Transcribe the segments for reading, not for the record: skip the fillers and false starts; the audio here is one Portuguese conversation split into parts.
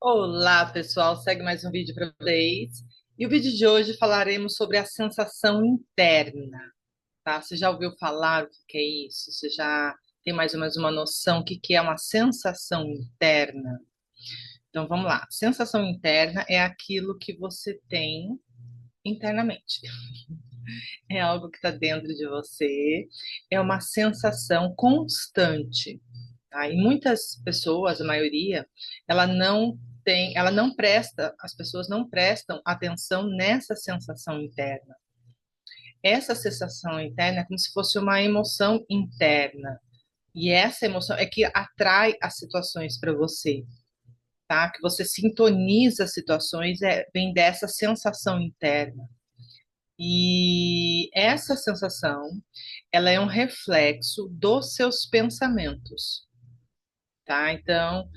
Olá, pessoal. Segue mais um vídeo para vocês. E o vídeo de hoje falaremos sobre a sensação interna, tá? Você já ouviu falar o que que é isso? Você já tem mais ou menos uma noção do que é uma sensação interna? Então, vamos lá. Sensação interna é aquilo que você tem internamente. É algo que está dentro de você. É uma sensação constante. Tá? E muitas pessoas, a maioria, ela não ela não presta, as pessoas não prestam atenção nessa sensação interna. Essa sensação interna é como se fosse uma emoção interna. E essa emoção é que atrai as situações para você, tá? Que você sintoniza as situações, vem dessa sensação interna. E essa sensação, ela é um reflexo dos seus pensamentos. Tá? Então,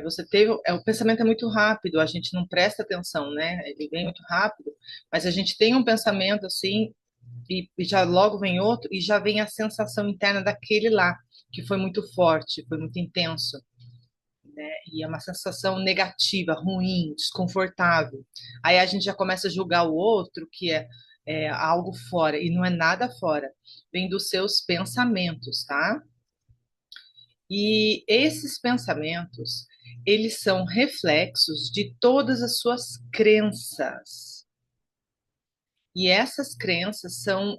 você teve, o pensamento é muito rápido, a gente não presta atenção, né? Ele vem muito rápido, mas a gente tem um pensamento assim e já logo vem outro e já vem a sensação interna daquele lá, que foi muito forte, foi muito intenso, né? E é uma sensação negativa, ruim, desconfortável. Aí a gente já começa a julgar o outro que é algo fora e não é nada fora, vem dos seus pensamentos, tá? E esses pensamentos, eles são reflexos de todas as suas crenças. E essas crenças são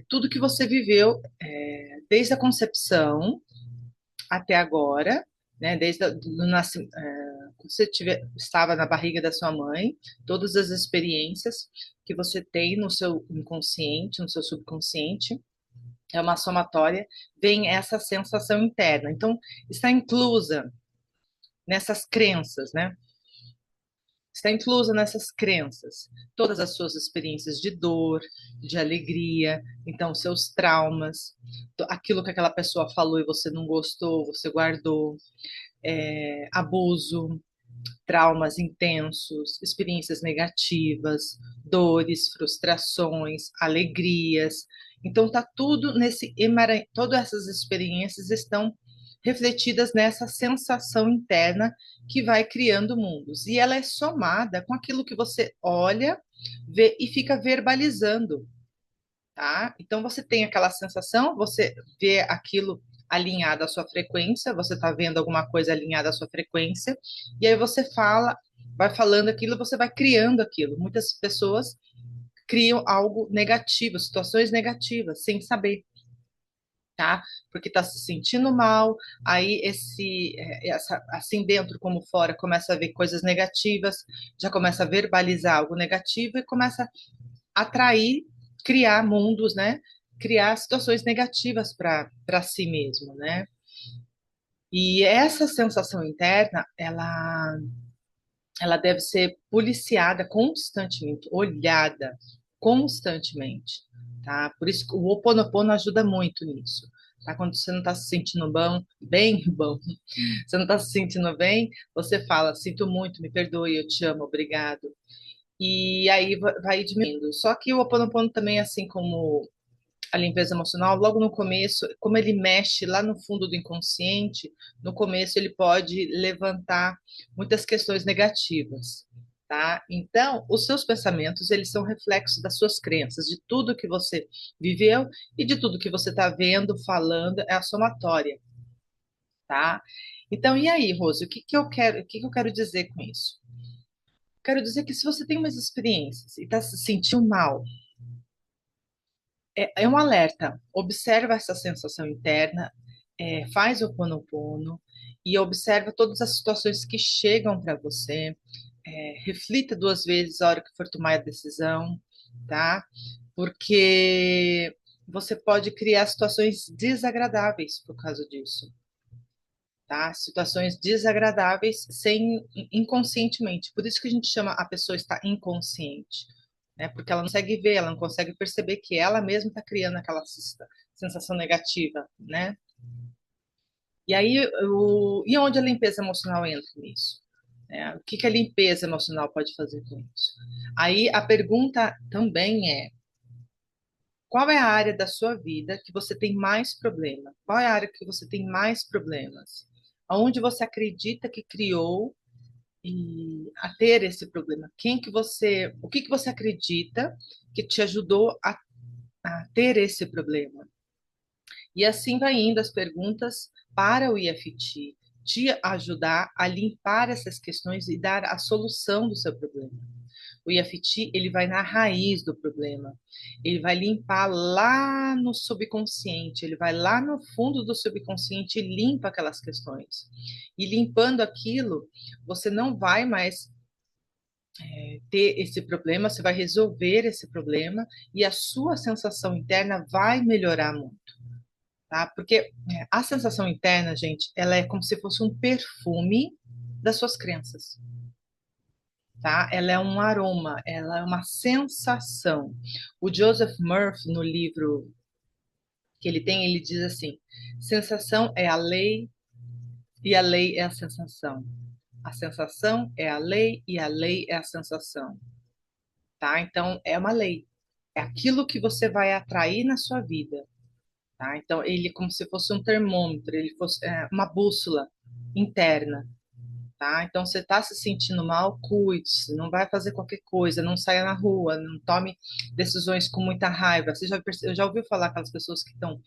tudo que você viveu desde a concepção até agora, né? Desde o nascimento, quando você estava na barriga da sua mãe, todas as experiências que você tem no seu inconsciente, no seu subconsciente, é uma somatória, vem essa sensação interna. Então, está inclusa nessas crenças, né? Está inclusa nessas crenças todas as suas experiências de dor, de alegria, então seus traumas, aquilo que aquela pessoa falou e você não gostou, você guardou, abuso, traumas intensos, experiências negativas, dores, frustrações, alegrias. Então tá tudo nesse todas essas experiências estão refletidas nessa sensação interna que vai criando mundos. E ela é somada com aquilo que você olha, vê e fica verbalizando, tá? Então você tem aquela sensação, você vê aquilo alinhado à sua frequência, você está vendo alguma coisa alinhada à sua frequência, e aí você fala, vai falando aquilo, você vai criando aquilo. Muitas pessoas criam algo negativo, situações negativas, sem saber, tá? Porque está se sentindo mal, aí assim dentro como fora começa a ver coisas negativas, já começa a verbalizar algo negativo e começa atrair, criar mundos, né? Criar situações negativas para si mesmo, né? E essa sensação interna, ela deve ser policiada constantemente, olhada constantemente, tá? Por isso que o Ho Oponopono ajuda muito nisso. Tá? Quando você não está se sentindo bom, bem bom, você não está se sentindo bem, você fala, sinto muito, me perdoe, eu te amo, obrigado. E aí vai diminuindo. Só que o Ho Oponopono também, assim como a limpeza emocional, logo no começo, como ele mexe lá no fundo do inconsciente, no começo ele pode levantar muitas questões negativas, tá? Então, os seus pensamentos, eles são reflexos das suas crenças, de tudo que você viveu e de tudo que você está vendo, falando, é a somatória, tá? Então, e aí, Rose, o que que eu quero dizer com isso? Quero dizer que se você tem umas experiências e está se sentindo mal, é um alerta. Observa essa sensação interna, faz o Ponopono e observa todas as situações que chegam para você. Reflita duas vezes a hora que for tomar a decisão, tá? Porque você pode criar situações desagradáveis por causa disso, tá? Situações desagradáveis sem inconscientemente. Por isso que a gente chama a pessoa está inconsciente, né? Porque ela não consegue ver, ela não consegue perceber que ela mesma está criando aquela sensação negativa, né? E aí, e onde a limpeza emocional entra nisso? O que que a limpeza emocional pode fazer com isso? Aí a pergunta também é: qual é a área da sua vida que você tem mais problema? Qual é a área que você tem mais problemas? Aonde você acredita que criou a ter esse problema? O que que você acredita que te ajudou a ter esse problema? E assim vai indo as perguntas para o IFT, te ajudar a limpar essas questões e dar a solução do seu problema. O IFT, ele vai na raiz do problema. Ele vai limpar lá no subconsciente, ele vai lá no fundo do subconsciente e limpa aquelas questões. E limpando aquilo, você não vai mais ter esse problema, você vai resolver esse problema e a sua sensação interna vai melhorar muito, tá? Porque a sensação interna, gente, ela é como se fosse um perfume das suas crenças, tá? Ela é um aroma, ela é uma sensação. O Joseph Murphy, no livro que ele tem, ele diz assim: sensação é a lei e a lei é a sensação. A sensação é a lei e a lei é a sensação, tá? Então, é uma lei. É aquilo que você vai atrair na sua vida, tá? Então, ele é como se fosse um termômetro, ele fosse uma bússola interna, tá? Então, você está se sentindo mal, cuide-se, não vai fazer qualquer coisa, não saia na rua, não tome decisões com muita raiva. Eu já ouviu falar aquelas pessoas que estão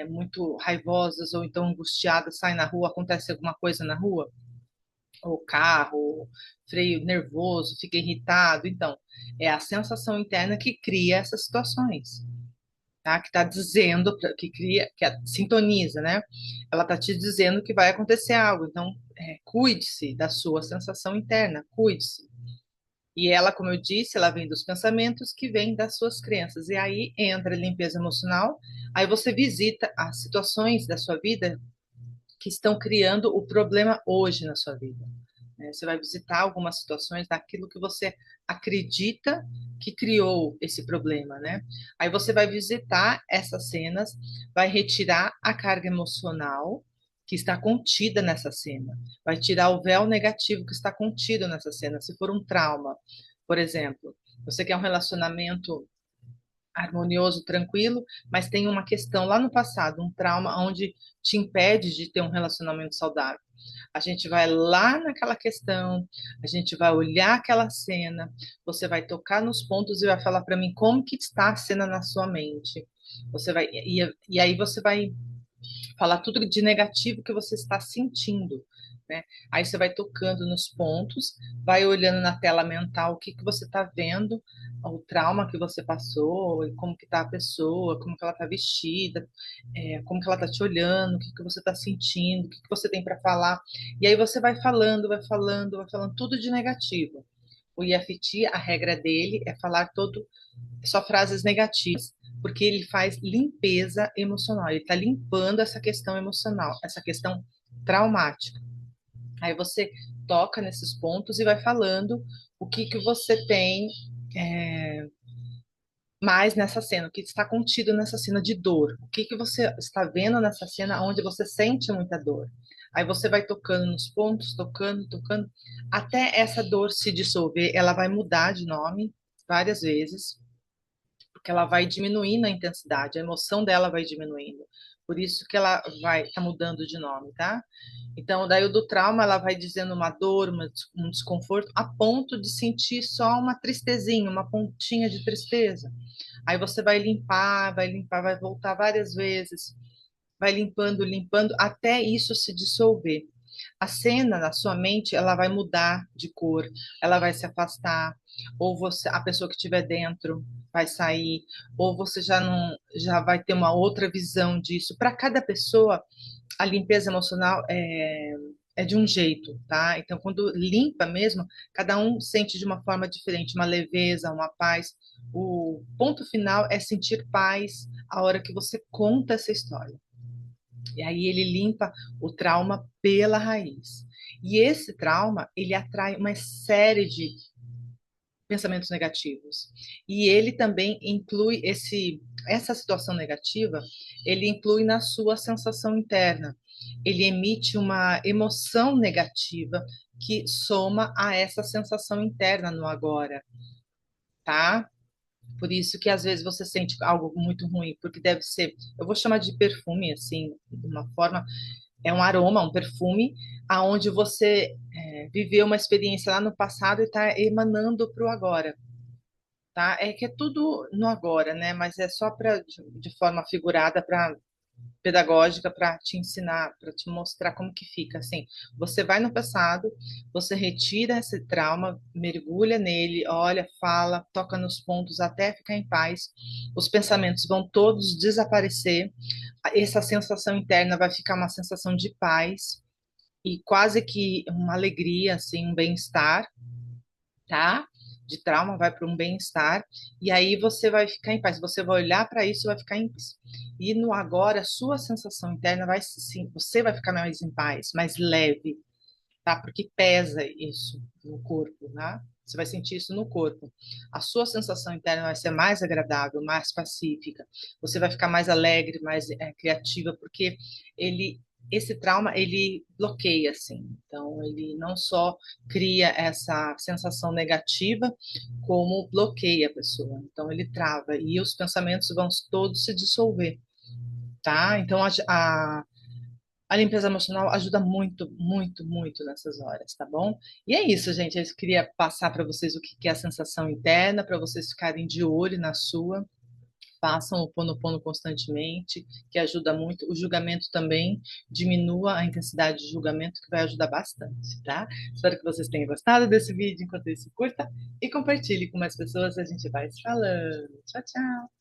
muito raivosas ou então angustiadas, saem na rua, acontece alguma coisa na rua? Ou carro, freio nervoso, fica irritado. Então, é a sensação interna que cria essas situações, tá? Que está dizendo, que cria, sintoniza, né? Ela está te dizendo que vai acontecer algo. Então, cuide-se da sua sensação interna, cuide-se. E ela, como eu disse, ela vem dos pensamentos que vêm das suas crenças. E aí entra a limpeza emocional. Aí você visita as situações da sua vida que estão criando o problema hoje na sua vida, né? Você vai visitar algumas situações daquilo que você acredita que criou esse problema, né? Aí você vai visitar essas cenas, vai retirar a carga emocional que está contida nessa cena, vai tirar o véu negativo que está contido nessa cena. Se for um trauma, por exemplo, você quer um relacionamento harmonioso, tranquilo, mas tem uma questão lá no passado, um trauma onde te impede de ter um relacionamento saudável. A gente vai lá naquela questão, a gente vai olhar aquela cena, você vai tocar nos pontos e vai falar para mim como que está a cena na sua mente. Você vai e aí você vai falar tudo de negativo que você está sentindo, né? Aí você vai tocando nos pontos, vai olhando na tela mental o que que você está vendo, o trauma que você passou, e como que está a pessoa, como que ela está vestida, como que ela está te olhando, o que que você está sentindo, o que que você tem para falar. E aí você vai falando, vai falando tudo de negativo. O EFT, a regra dele é falar só frases negativas, porque ele faz limpeza emocional, ele está limpando essa questão emocional, essa questão traumática. Aí você toca nesses pontos e vai falando o que que você tem é, mais nessa cena, o que está contido nessa cena de dor, o que que você está vendo nessa cena onde você sente muita dor. Aí você vai tocando nos pontos, tocando, tocando, até essa dor se dissolver, ela vai mudar de nome várias vezes, porque ela vai diminuindo a intensidade, a emoção dela vai diminuindo. Por isso que ela vai tá mudando de nome, tá? Então, daí o do trauma, ela vai dizendo uma dor, um desconforto, a ponto de sentir só uma tristezinha, uma pontinha de tristeza. Aí você vai limpar, vai voltar várias vezes, vai limpando, limpando, até isso se dissolver. A cena na sua mente, ela vai mudar de cor, ela vai se afastar, ou você, a pessoa que estiver dentro vai sair, ou você já vai ter uma outra visão disso. Para cada pessoa, a limpeza emocional é de um jeito, tá? Então, quando limpa mesmo, cada um sente de uma forma diferente, uma leveza, uma paz. O ponto final é sentir paz a hora que você conta essa história. E aí ele limpa o trauma pela raiz. E esse trauma, ele atrai uma série de pensamentos negativos. E ele também inclui essa situação negativa, ele inclui na sua sensação interna. Ele emite uma emoção negativa que soma a essa sensação interna no agora, tá? Por isso que às vezes você sente algo muito ruim, porque deve ser, eu vou chamar de perfume, assim, de uma forma, é um aroma, um perfume, aonde você viveu uma experiência lá no passado e está emanando para o agora, tá? É que é tudo no agora, né? Mas é só para de forma figurada para pedagógica para te ensinar, para te mostrar como que fica. Assim, você vai no passado, você retira esse trauma, mergulha nele, olha, fala, toca nos pontos até ficar em paz. Os pensamentos vão todos desaparecer. Essa sensação interna vai ficar uma sensação de paz e quase que uma alegria, assim, um bem-estar, tá? De trauma vai para um bem-estar, e aí você vai ficar em paz. Você vai olhar para isso e vai ficar em paz. E no agora, a sua sensação interna vai sim, você vai ficar mais em paz, mais leve, tá? Porque pesa isso no corpo, né? Você vai sentir isso no corpo. A sua sensação interna vai ser mais agradável, mais pacífica. Você vai ficar mais alegre, mais criativa, porque ele, esse trauma, ele bloqueia, assim. Então, ele não só cria essa sensação negativa, como bloqueia a pessoa. Então, ele trava e os pensamentos vão todos se dissolver, tá? Então, a limpeza emocional ajuda muito, muito, muito nessas horas, tá bom? E é isso, gente. Eu queria passar para vocês o que é a sensação interna, para vocês ficarem de olho na sua. Façam o Ho'oponopono constantemente, que ajuda muito. O julgamento também, diminua a intensidade de julgamento, que vai ajudar bastante, tá? Espero que vocês tenham gostado desse vídeo. Enquanto isso, curta e compartilhe com mais pessoas. A gente vai se falando. Tchau, tchau!